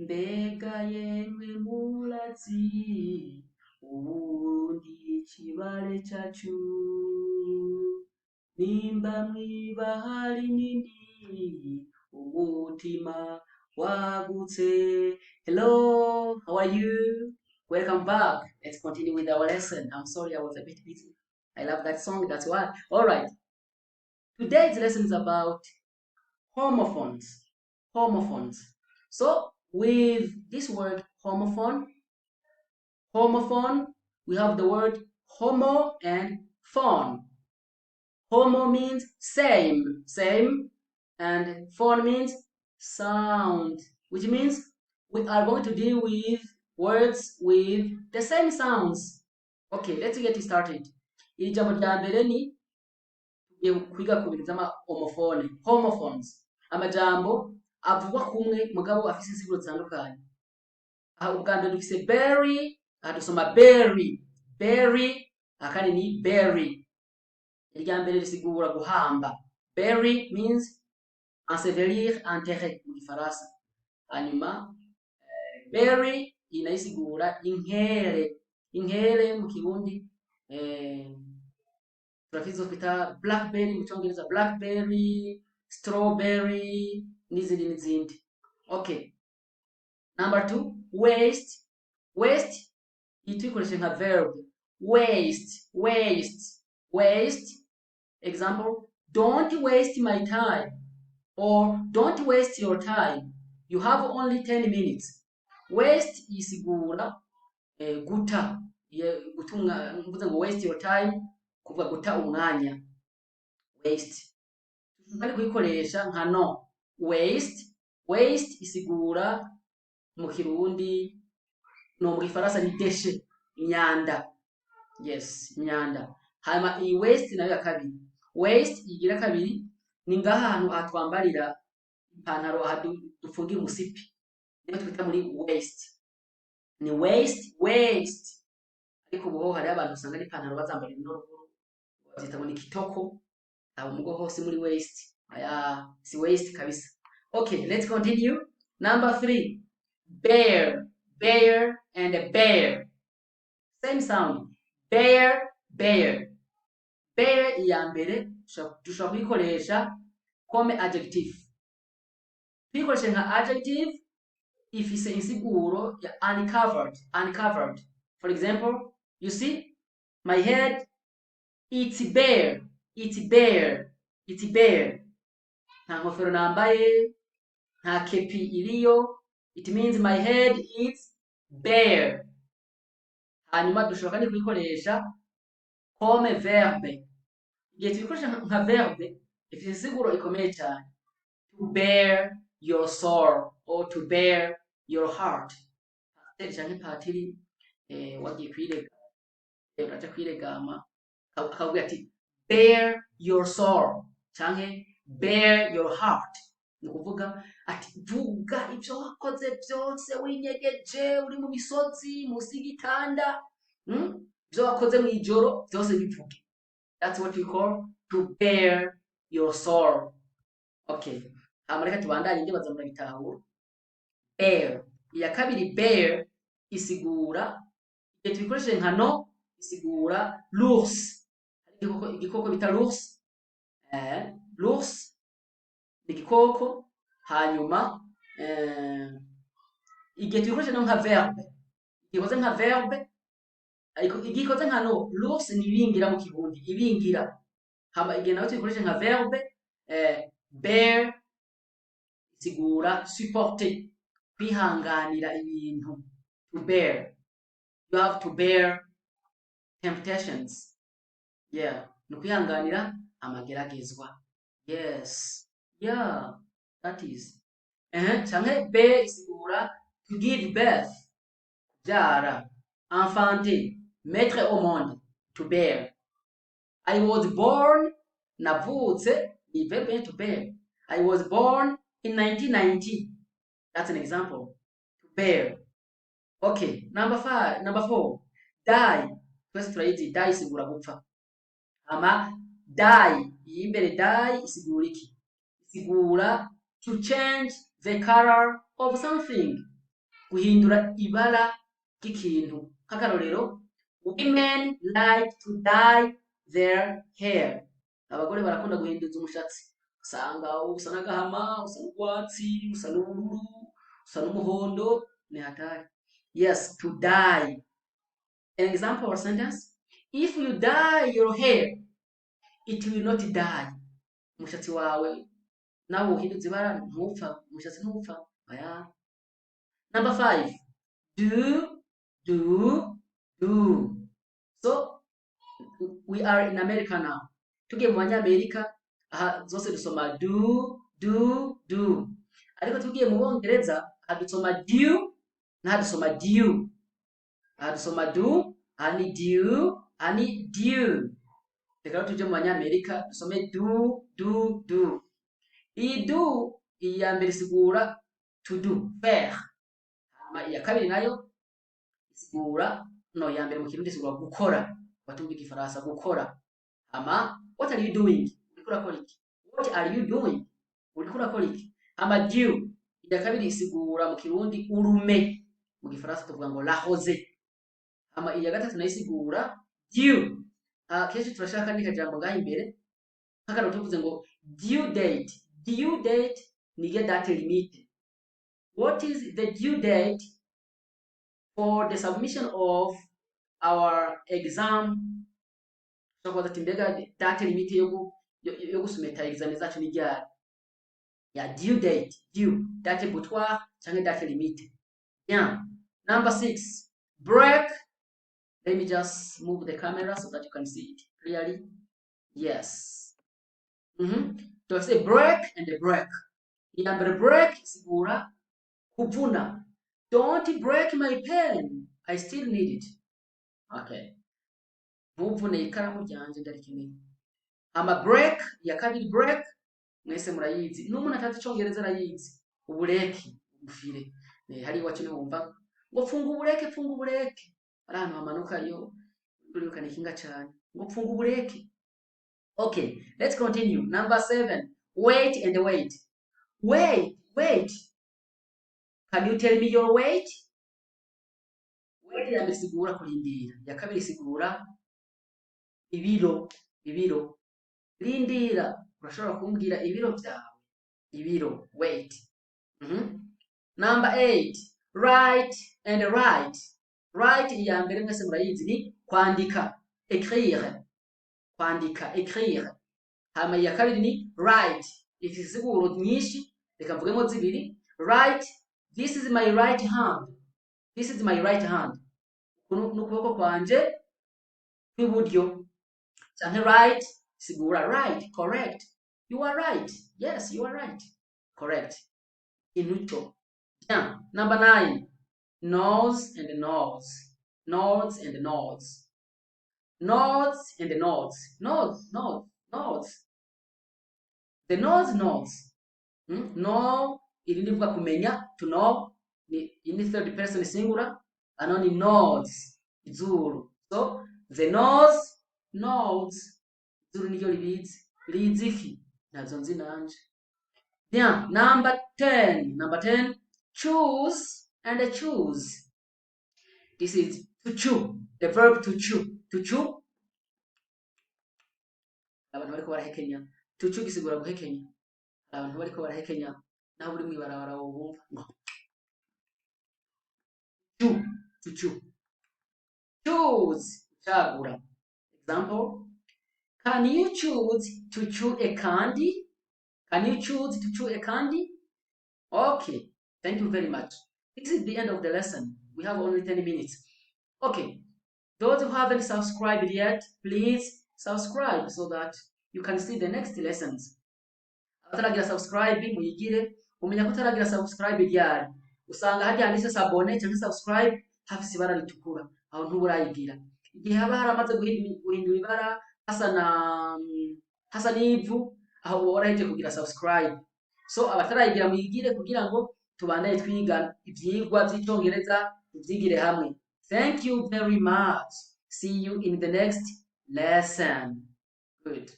mbega yemwe murazi ubundi kibare cyacu nimba mwibahari nini umutima wagutse. Hello, how are you? Welcome back. Let's continue with our lesson. I'm sorry I was a bit busy. I love that song, that's why. All right. Today's lesson is about homophones. Homophones. So with this word homophone, we have the word homo and phone. Homo means same, and phone means sound, which means we are going to deal with words with the same sounds. Okay, let's get started. Iri jambo rya mbere ni kwiga ku bintu by'ama homophones. Amajambo avugwa kumwe mugabo afise insiguro zitandukanye. Aha ubwa mbere dufise berry, aha dusoma berry, akandi ni berry. Irya mbere risigura guhamba. Bury means ensevelir, enterrer mu Gifaransa. Hanyuma berry inayisigura inkere mu Kirundi. Turafizo twita blackberry mu Cyongereza, blackberry, strawberry n'izindi. Okay. Number 2, waste. Waste itwikoresha nka verb. Waste. Example, don't waste my time, or don't waste your time. You have only 10 minutes. Waste isigura guta. Gutunga mvuze ngo waste your time, kuvuga guta umwanya. Waste. Bari kuyikoresha nka no. Waste isigura mu Kirundi no mu Gifaransa ni déchet, imyanda. Yes, imyanda. Hanyuma iyi waste nayo ya kabiri. Waste igira kabiri ni ngaha ahantu atwambarira ipantaro dufungira umusipi. Niyo twita muri waste. Ni waste. Ariko ubu hari abantu usanga ari ipantaro bazambarira n'uruguru. Bazita ngo ni kitoko. Abo mugo hose muri waste. Aya si waste kabisa. Okay, let's continue. Number 3. Bear and a bear. Same sound. Bear. Bear iya mbere dushobora kuyikoresha comme adjective. Tuyikoresha nka adjective ifise insiguro ya uncovered. For example, you see my head, it's bare. Nta nkofero nambaye, nta kepi iriyo. It means my head is bare. Hanyuma dushobora kandi kuyikoresha comme verbe. Igihe tubikoresha nka verbe ifite insiguro ikomeye cyane. To bear your soul or to bear your heart. Cyangwa patiri wagiye kwirega, uraje kwiregama akabwira ati bear your soul cyangwa bear your heart. Ni kuvuga ati vuga ibyo wakoze byose winyegeje uri mu misozi musi y'igitanda, ibyo wakoze mu ijoro byose bivuge. That's what we call to bear your soul. Okay. Amareka tubandanye ndibaza muri gitahura. Bear. Iya kabiri bear isigura igihe tubikoresheje nka no isigura l'ours. Igikoko bita l'ours. L'ours ni igikoko. Hanyuma igihe tubikoresheje nka verbe. Igikoze nka verbe igikoze nka no, l'ours ni ibingira mu Kirundi, ibingira. Hama igihe nawe tubikoresheje nka verbe bear isigura supporter, kwihanganira ibintu. To bear, you have to bear temptations. Yeah, no kwihanganira amageragezwa. Yes, yeah, that is. Canke bear isigura to give birth, jara, enfanter, mettre au monde. To bear. I was born, navutse, ni verbe to bear. I was born in 1990. That's an example. To bear. Okay, number 4. Die. First phrase, die isigura gupfa. Ama die, imbere die isigura iki? Isigura to change the color of something. guhindura ibara ry'ikintu. Nk'akarorero, women like to dye their hair. Abagore barakunda guhinduza umushatsi. Usanga usa n'agahama, usa n'urwatsi, usa n'ubururu, usa n'umuhondo, ni hatari. Yes, to dye. An example or sentence: if you dye your hair, it will not dye. Umushatsi wawe nawe uhinduza ibara ntupfa, umushatsi ntupfa. Aya. Number 5. Do. So we are in America now. Tugiye mu Banyamerika, aha zose dusoma do. Ariko tugiye mu Bongereza, aha dusoma do, na dusoma dew. Aha dusoma do, ani dew, ani dew. Reka tuje mu Banyamerika, dusome do. Iyi do iya mbere isigura to do, faire. Hama iya kabiri nayo isigura iya mbere mu Kirundi isigura gukora. Batumva Igifaransa gukora. Hama what are you doing? Uriko urakora iki? What are you doing? Uriko urakora iki? Hama dew iya kabiri isigura mu Kirundi urume. Mu Gifaransa tuvuga ngo la rosée. Hama iya gatatu nayo isigura dew. Kenshi turashaka ni kajambo ngaho imbere. Nk'akantu tuvuze ngo due date. Due date ni date limite. What is the due date for the submission of our exam? So kwa mbega date limite yo gusumeta exam zacu ni ryari? Ya due date, date butoir cyangwa date limite. Yeah. Number 6, break. Let me just move the camera so that you can see it clearly. Yes. So I say break and the break. Number break sigura kuvuna. Don't break my pen. I still need it. Okay. Ntuvune ikaramu ryanje ndarikeneye. Ama break ya kabiri break mwese murayizi. N'umuntu atazi icongereza arayizi. Ubureki, ubufire. Hari iwacu niho wumva ngo funga ubureke. Ari ahantu hamanuka yo uribukana ikinga cyane. Ngo funga ubureke. Okay, let's continue. Number 7. Wait and wait. Wait. Can you tell me your weight? Wait ya mbere sigura kurindira. Ya kabiri sigura ibiro. Rindira. Urashobora kumbwira ibiro byawe. Ibiro. Wait. Number 8. Write and write. Write ya mbere mwese murayizi ni kwandika. Écrire. Kwandika. Écrire. Hama ya kabiri ni write. Ifite siguro nyinshi. Reka mvugemo zibiri. Write. This is my right hand. This is my right hand. Nukuboko kwanje kw'iburyo. Cyane right sigura right, correct. You are right. Yes, you are right. Correct. Inucho. Yeah. Number 9. Nods and nods. Nods and nods. Nods and nods. Nods. The nods. No, irindi vuga kumenya, to know, in the third person singular, and only nods, izuru. So, the nods, izuru niyo libizi iki, nazo nzi nanje. Yeah, number 10, choose and choose. This is to chew, the verb to chew. To chew, abantu bariko barahekenya. To chew gisigura guhekenya. Abantu bariko barahekenya. Naho uri mwibarabara wumva ngo to chew. Choose, chagura. Example: can you choose to chew a candy? Can you choose to chew a candy? Okay, thank you very much. This is the end of the lesson. We have only 10 minutes. Okay, those who haven't subscribed yet, please subscribe so that you can see the next lessons. Ataragira subscribe muyigire. Umenya ko utaragira subscribe ryari. Usanga hadi handitse sabone cyangwa subscribe hafise ibara ritukura. Aho ntuburayigira. Igihe haba haramaze guhindura ibara hasa n'ivu, aho waraheje kugira subscribe. So abatarayigira muyigire kugira ngo tubandanye twiga ivyigwa by'icyongereza tuvyigire hamwe. Thank you very much. See you in the next lesson. Good.